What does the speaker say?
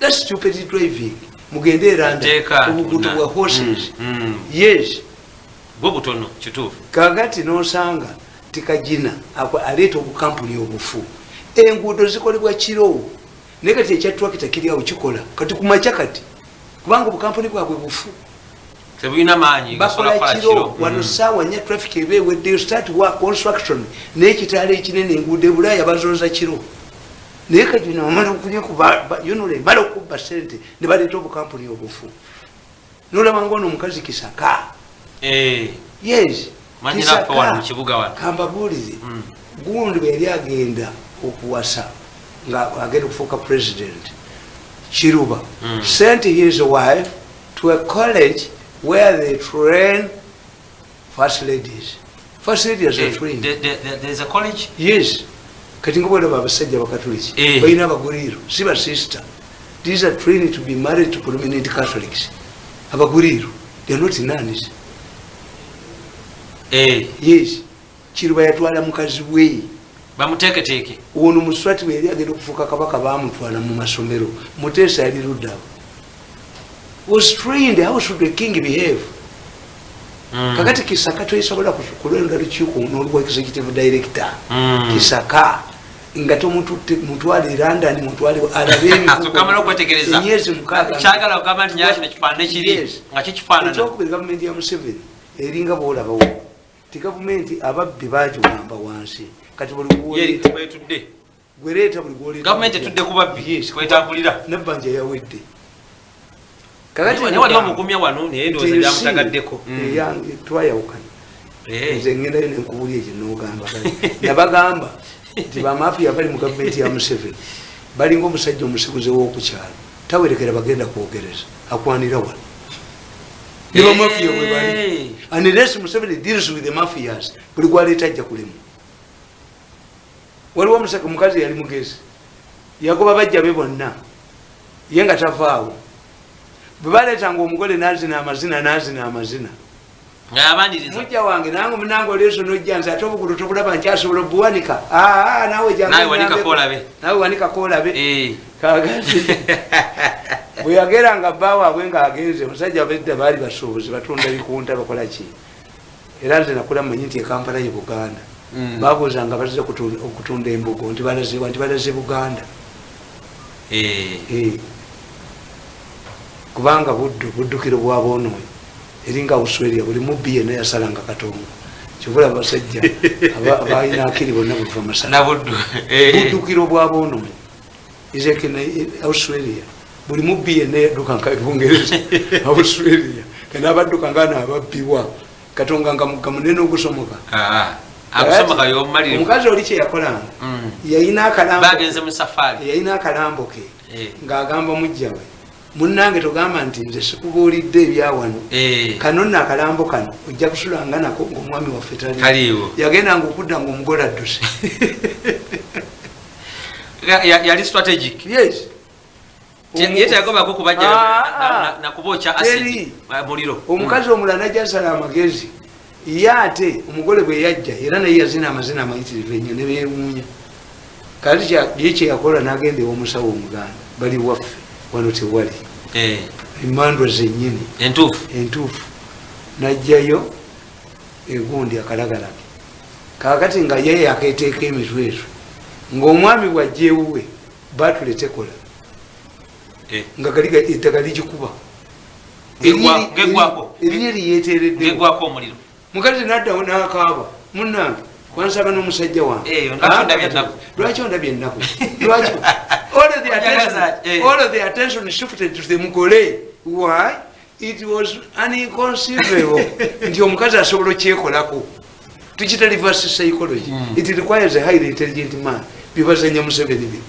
That's stupid driving. Mugende randa ubugutu bwa horses. Yes. Bwo butono kitufu. Kagati nosanga tikajina aleta obukampuni obufu. Enguudo zikolebwa kiro. Nekati ekyatwa kitakiri awo kikola. Kati kumacha kati. Kubanga obukampuni bwabwe bufu. Sebuyina manyi bakola kiro wano sawa nya traffic ebewe they start work construction n'ekitale ekinene enguudo Bulaya bazoza kiro. Nekajina amala kunye kuba yonole balo kuba sente ne baleeta obukampuni obufu. Nolaba ngono omukazi Kisaka. Yes. Manyi nafa wano mu kibuga wano. Kambabulize. Gundi bwe agenda okuwasa nga agenda kufuuka president. Chiruba sent his wife to a college where they train first ladies. First ladies are trained. There's a college? Yes. Katingo bwada babasajja bakatoliki. Bayina abaguliro, si ba sister. These are trained to be married to prominent Catholics. Abaguliro, they are not nuns. Yes. Chiruba yatwala mukazi we. Bamuteketeke. Ono muswati we agenda okufuuka kabaka bamutwala mu masomero. Mutesa yali ludda. Was trained how should the king behave. Kakati Kisaka toyisobola kulonda lukiiko n'oluwa executive director. Kisaka ngato mutwale London mutwale alabe tukamala okwetegereza enyezi mukaga kyagala okugamba nti nyaki nekipande kiri nga kikifaanana ekyokuba gavumenti ya Museveni eringa boolabawo ti gavumenti ababbi bagiwamba wansi kati buli gwetudde gwereeta buli gwoleta gavumenti etudde ku babbi kwetambulira nebbanja yawedde kakati wali omukumya wano naye ndowooza byamutagaddeko yange twayawukana nze ngendayo nenkubulya ekyo n'ogamba nabagamba nti bamafiya bali mu gavumenti ya Museveni balinga omusajja omusiguze w'okukyalo tawerekera bagenda kwogereza akwanira wano ne bamafiya bwe bali unless Museveni deals with the mafias buli gwaleeta ajja kulemu. Waliwo omukazi yali mugezi yagoba bajja be bonna ye nga tavaawo bwe baleetanga omugole n'azina amazina mujja wange nange munange oleeso nojja nze ate obugulu tobulaba nkyasobola buwanika nawe wanikako olabe kagati bwe yageranga bba waabwe ng'agenze omusajja bedda baali basuubuzi batunda bikunta bakola ki era nze nakula mmanyi nti ekampala ye Buganda babuuzanga bazze okutunda embugo nti balaze Buganda kubanga buddukiro bwaboonoonyi eringa Australia buli mubbi yenna yasalanga katongo kivula abasajja abalina akiri bonna buva masala buddukiro bwaboonoonyi izekina Australia buli mubbi yenna yadduka nka Bungereza Australia kana abadduka nga n'ababbiwa katonga nga mugga munene ogusomoka agusomoka y'omumalire omukazi oli kye yakolanga yayina akalambo bagenze mu safari yayina akalambo ke ng'agamba mujjawe munnange togamba nti nze sikubuulidde ebyawano kano nno akalambo kano ojja kusulanga nako ng'omwami waffe taliiwo yagendanga okudda ng'omugole adduse yali strategic. Yes. Yete yagobako kubajja na kubocha acid muliro. Omukazi omulala najasala amagezi yate omugole bwe yajja era naye yazina amazina amayitirivu ennyo ne beewuunya kati yeekye yakola n'agenda ew'omusawo omuganda bali waffe wano tewali emmandwa zennyini entuufu najjayo egundi akalagalage kaakati nga ye akeeteeka emitwe ezo ng'omwami bwajja ewuwe batule tekola nga galiga eddagala ligikuba erinnya liyeeteeredde mukazi naddawo n'akaaba munnange kwansaba n'omusajja wange lwaki ondabye ennaku lwaki all of the attention shifted to the mugole. Why? It was inconceivable nti omukazi asobola okyekolako tukita reverse psychology. It requires a highly intelligent man bibazanya Museveni.